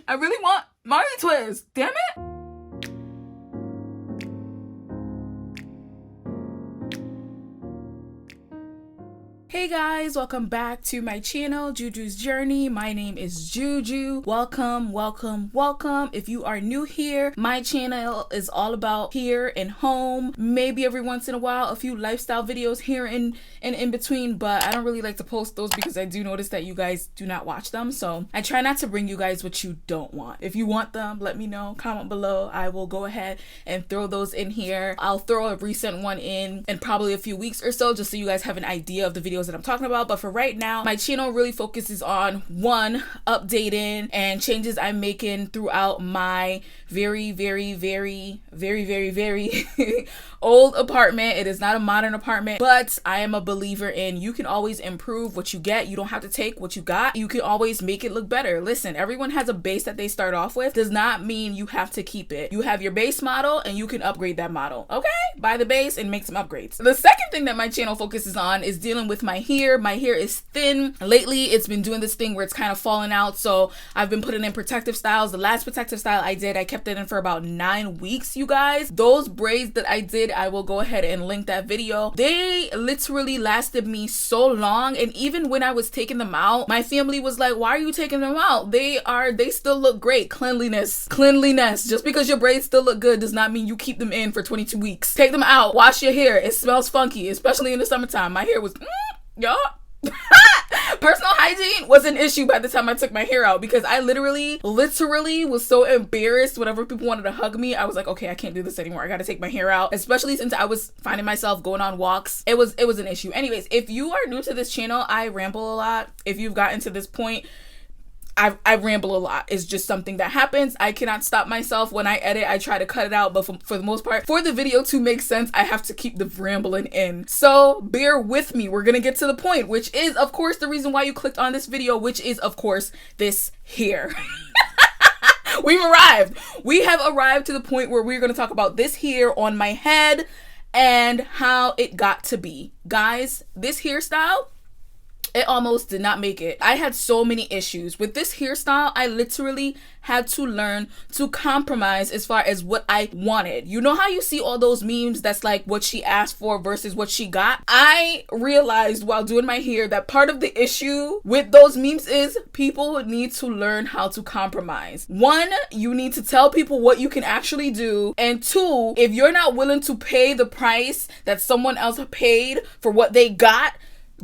I really want Marley Twist. Damn it. Hey guys, welcome back to my channel, Juju's Journey. My name is Juju. Welcome, welcome, welcome. If you are new here, my channel is all about hair and home. Maybe every once in a while, a few lifestyle videos here and in between, but I don't really like to post those because I do notice that you guys do not watch them. So I try not to bring you guys what you don't want. If you want them, let me know, comment below. I will go ahead and throw those in here. I'll throw a recent one in probably a few weeks or so, just so you guys have an idea of the videos that I'm talking about. But for right now, my channel really focuses on one, updating and changes I'm making throughout my very old apartment. It is not a modern apartment, but I am a believer in you can always improve what you get. You don't have to take what you got. You can always make it look better. Listen, everyone has a base that they start off with. Does not mean you have to keep it. You have your base model and you can upgrade that model. Okay? Buy the base and make some upgrades. The second thing that my channel focuses on is dealing with my hair. My hair is thin. Lately, it's been doing this thing where it's kind of falling out. So I've been putting in protective styles. The last protective style I did, I kept it in for about 9 weeks, you guys. Those braids that I did, I will go ahead and link that video. They literally lasted me so long. And even when I was taking them out, my family was like, why are you taking them out? They still look great. Cleanliness. Just because your braids still look good does not mean you keep them in for 22 weeks. Take them out. Wash your hair. It smells funky, especially in the summertime. My hair was, y'all. Personal hygiene was an issue by the time I took my hair out because I literally was so embarrassed whenever people wanted to hug me. I was like, okay, I can't do this anymore. I gotta take my hair out, especially since I was finding myself going on walks. It was an issue. Anyways, if you are new to this channel, I ramble a lot. If you've gotten to this point, I ramble a lot. It's just something that happens. I cannot stop myself. When I edit, I try to cut it out, but for the most part, for the video to make sense, I have to keep the rambling in. So bear with me. We're gonna get to the point, which is, of course, the reason why you clicked on this video, which is, of course, this hair. We've arrived. We have arrived to the point where we're gonna talk about this hair on my head and how it got to be. Guys, this hairstyle, it almost did not make it. I had so many issues with this hairstyle. I literally had to learn to compromise as far as what I wanted. You know how you see all those memes that's like what she asked for versus what she got? I realized while doing my hair that part of the issue with those memes is people need to learn how to compromise. One, you need to tell people what you can actually do. And two, if you're not willing to pay the price that someone else paid for what they got,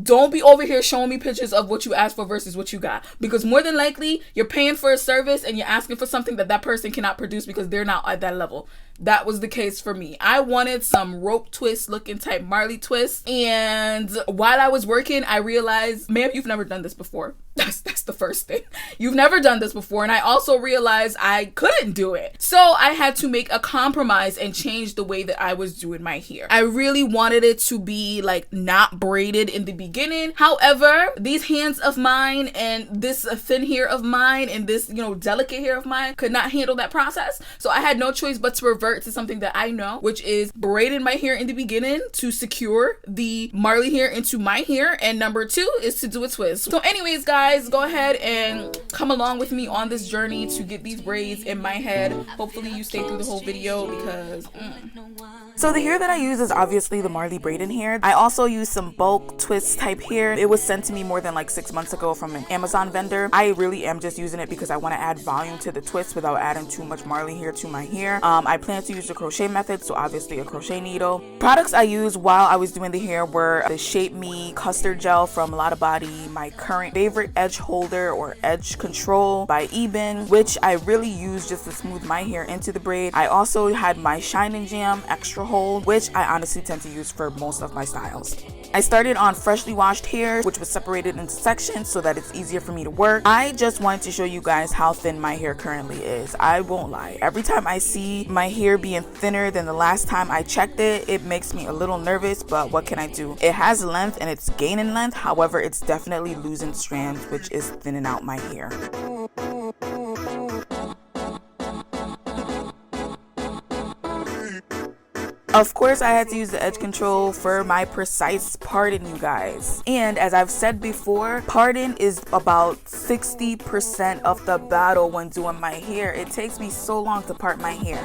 don't be over here showing me pictures of what you asked for versus what you got, because more than likely you're paying for a service and you're asking for something that person cannot produce because they're not at that level. That was the case for me. I wanted some rope twist looking type Marley twist, and while I was working, I realized, ma'am, you've never done this before. That's the first thing. You've never done this before. And I also realized I couldn't do it. So I had to make a compromise and change the way that I was doing my hair. I really wanted it to be like not braided in the beginning. However, these hands of mine and this thin hair of mine and this, delicate hair of mine could not handle that process. So I had no choice but to revert to something that I know, which is braiding my hair in the beginning to secure the Marley hair into my hair. And number two is to do a twist. So anyways, guys, go ahead and come along with me on this journey to get these braids in my head. Hopefully you stay through the whole video because So the hair that I use is obviously the Marley braiding hair. I also use some bulk twist type hair. It was sent to me more than like 6 months ago from an Amazon vendor. I really am just using it because I want to add volume to the twist without adding too much Marley hair to my hair. I plan to use the crochet method, so obviously a crochet needle. Products I used while I was doing the hair were the Shape Me custard gel from Lotta Body, my current favorite edge holder or edge control by Eben, which I really use just to smooth my hair into the braid. I also had my Shine and Jam extra hold, which I honestly tend to use for most of my styles. I started on freshly washed hair, which was separated into sections so that it's easier for me to work. I just wanted to show you guys how thin my hair currently is. I won't lie. Every time I see my hair being thinner than the last time I checked it, it makes me a little nervous, but what can I do? It has length and it's gaining length. However, it's definitely losing strands, which is thinning out my hair. Of course, I had to use the edge control for my precise parting, you guys. And as I've said before, parting is about 60% of the battle when doing my hair. It takes me so long to part my hair.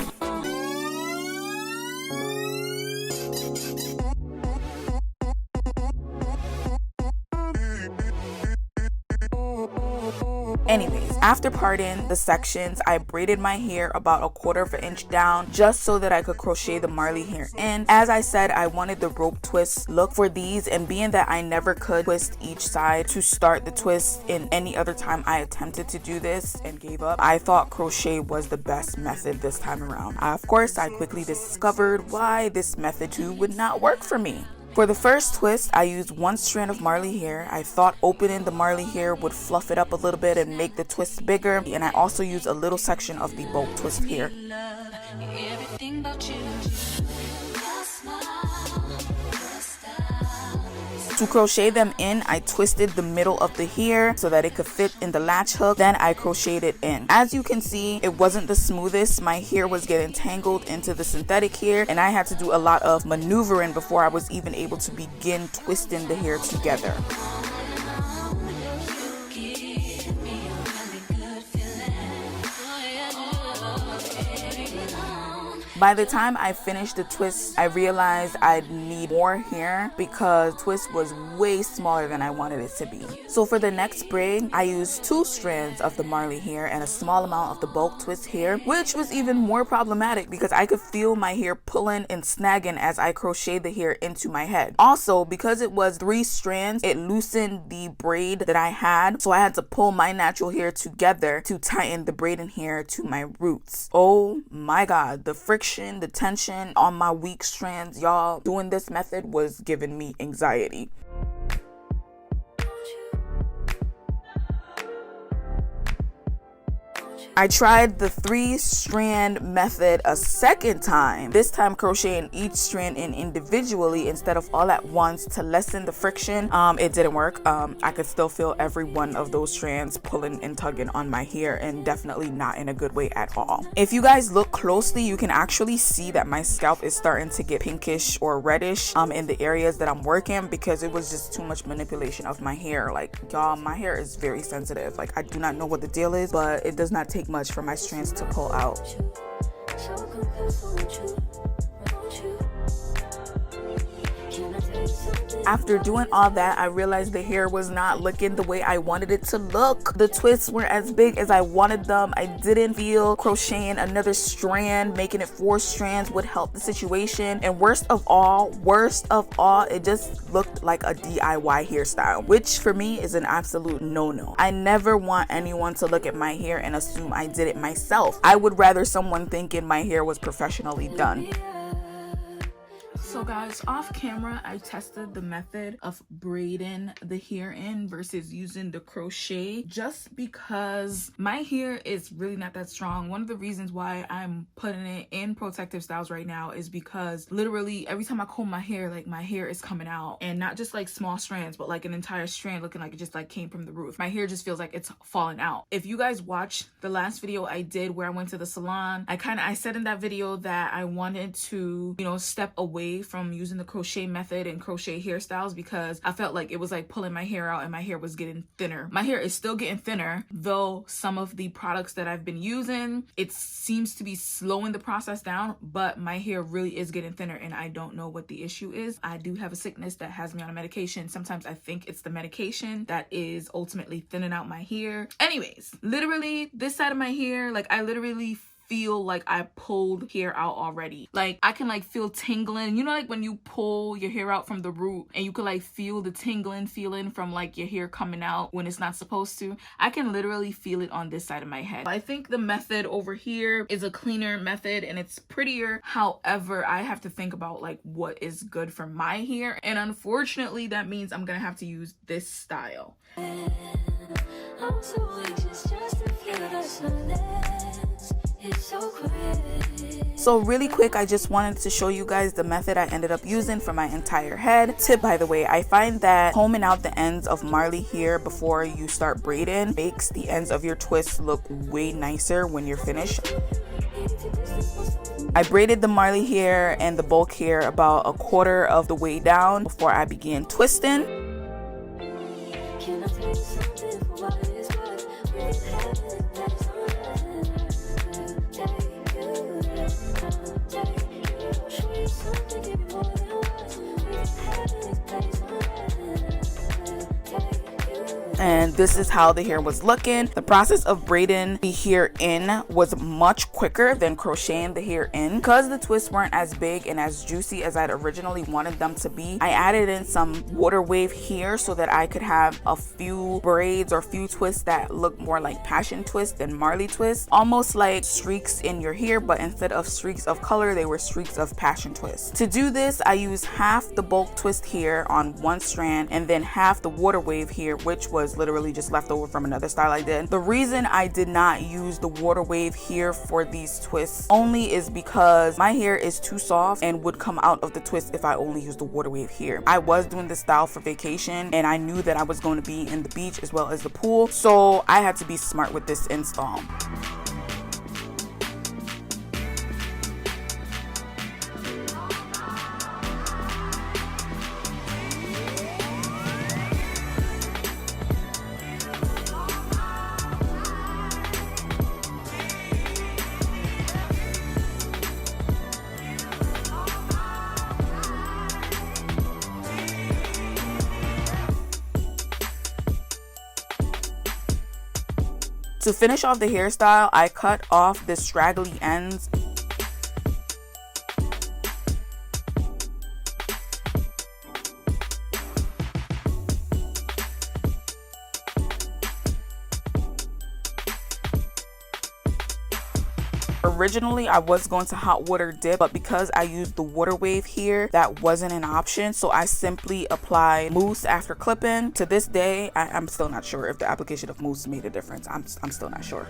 Anyways, after parting the sections, I braided my hair about 1/4 inch down just so that I could crochet the Marley hair in. As I said, I wanted the rope twist look for these, and being that I never could twist each side to start the twist in any other time I attempted to do this and gave up, I thought crochet was the best method this time around. Of course, I quickly discovered why this method too would not work for me. For the first twist, I used 1 strand of Marley hair. I thought opening the Marley hair would fluff it up a little bit and make the twist bigger. And I also used a little section of the bolt twist here. To crochet them in, I twisted the middle of the hair so that it could fit in the latch hook. Then I crocheted it in. As you can see, it wasn't the smoothest. My hair was getting tangled into the synthetic hair, and I had to do a lot of maneuvering before I was even able to begin twisting the hair together. By the time I finished the twist, I realized I'd need more hair because the twist was way smaller than I wanted it to be. So for the next braid, I used 2 strands of the Marley hair and a small amount of the bulk twist hair, which was even more problematic because I could feel my hair pulling and snagging as I crocheted the hair into my head. Also, because it was 3 strands, it loosened the braid that I had, so I had to pull my natural hair together to tighten the braiding hair to my roots. Oh my god, the friction, the tension on my weak strands, y'all. Doing this method was giving me anxiety. I tried the 3-strand method a second time, this time crocheting each strand in individually instead of all at once to lessen the friction. It didn't work. I could still feel every one of those strands pulling and tugging on my hair, and definitely not in a good way at all. If you guys look closely, you can actually see that my scalp is starting to get pinkish or reddish in the areas that I'm working because it was just too much manipulation of my hair. Like, y'all, my hair is very sensitive. Like, I do not know what the deal is, but it does not take much for my strands to pull out. After doing all that, I realized the hair was not looking the way I wanted it to look. The twists weren't as big as I wanted them. I didn't feel crocheting another strand, making it 4 strands would help the situation. And worst of all, it just looked like a DIY hairstyle, which for me is an absolute no-no. I never want anyone to look at my hair and assume I did it myself. I would rather someone thinking my hair was professionally done. So guys, off camera, I tested the method of braiding the hair in versus using the crochet just because my hair is really not that strong. One of the reasons why I'm putting it in protective styles right now is because literally every time I comb my hair, like my hair is coming out, and not just like small strands, but like an entire strand looking like it just like came from the roof. My hair just feels like it's falling out. If you guys watch the last video I did where I went to the salon, I said in that video that I wanted to, you know, step away from using the crochet method and crochet hairstyles because I felt like it was like pulling my hair out and my hair was getting thinner. My hair is still getting thinner, though some of the products that I've been using, it seems to be slowing the process down, but my hair really is getting thinner and I don't know what the issue is. I do have a sickness that has me on a medication. Sometimes I think it's the medication that is ultimately thinning out my hair. Anyways, literally this side of my hair, like I literally feel like I pulled hair out already. Like I can like feel tingling, you know, like when you pull your hair out from the root and you can like feel the tingling feeling from like your hair coming out when it's not supposed to. I can literally feel it on this side of my head. I think the method over here is a cleaner method and it's prettier. However, I have to think about like what is good for my hair, and unfortunately that means I'm gonna have to use this style. I'm so anxious just to feel the sunlight. So really quick, I just wanted to show you guys the method I ended up using for my entire head. Tip, by the way, I find that combing out the ends of Marley hair before you start braiding makes the ends of your twists look way nicer when you're finished. I braided the Marley hair and the bulk hair about a quarter of the way down before I began twisting. And this is how the hair was looking. The process of braiding the hair in was much quicker than crocheting the hair in. Because the twists weren't as big and as juicy as I'd originally wanted them to be, I added in some water wave hair so that I could have a few braids or few twists that look more like passion twist than Marley twist. Almost like streaks in your hair, but instead of streaks of color, they were streaks of passion twist. To do this, I used half the bulk twist hair on one strand and then half the water wave hair, which was literally just left over from another style I did. The reason I did not use the water wave here for these twists only is because my hair is too soft and would come out of the twist if I only used the water wave here. I was doing this style for vacation and I knew that I was going to be in the beach as well as the pool, so I had to be smart with this install. To finish off the hairstyle, I cut off the straggly ends. Originally, I was going to hot water dip, but because I used the water wave here, that wasn't an option, so I simply applied mousse after clipping. To this day, I'm still not sure if the application of mousse made a difference. I'm still not sure.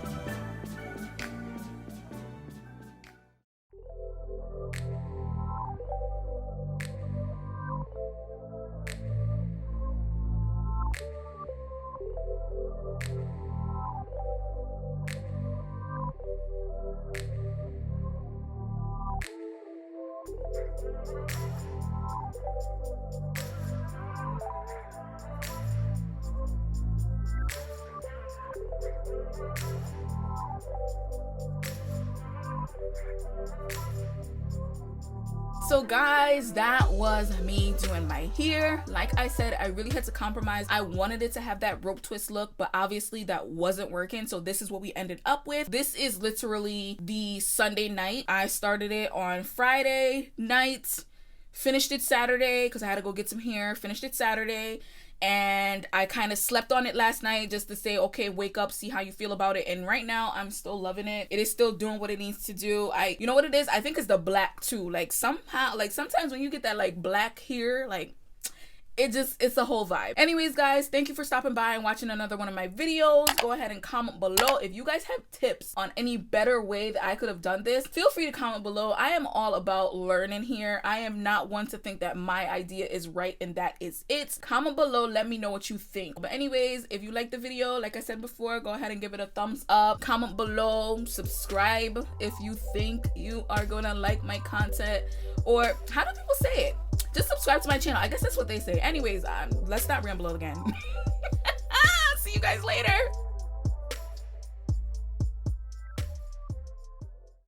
So guys, that was me doing my hair. Like I said, I really had to compromise. I wanted it to have that rope twist look, but obviously that wasn't working. So this is what we ended up with. This is literally the Sunday night. I started it on Friday night, finished it Saturday because I had to go get some hair, finished it Saturday. And I kind of slept on it last night just to say, okay, wake up, see how you feel about it. And right now I'm still loving it. It is still doing what it needs to do. You know what it is? I think it's the black too. Like somehow, like sometimes when you get that like black hair, like it's a whole vibe. Anyways, guys, thank you for stopping by and watching another one of my videos. Go ahead and comment below if you guys have tips on any better way that I could have done this. Feel free to comment below. I am all about learning here. I am not one to think that my idea is right and that is it. Comment below, let me know what you think. But anyways, if you like the video, like I said before, go ahead and give it a thumbs up. Comment below, subscribe if you think you are gonna like my content, or how do people say it? Just subscribe to my channel. I guess that's what they say. Anyways, let's not ramble again. See you guys later.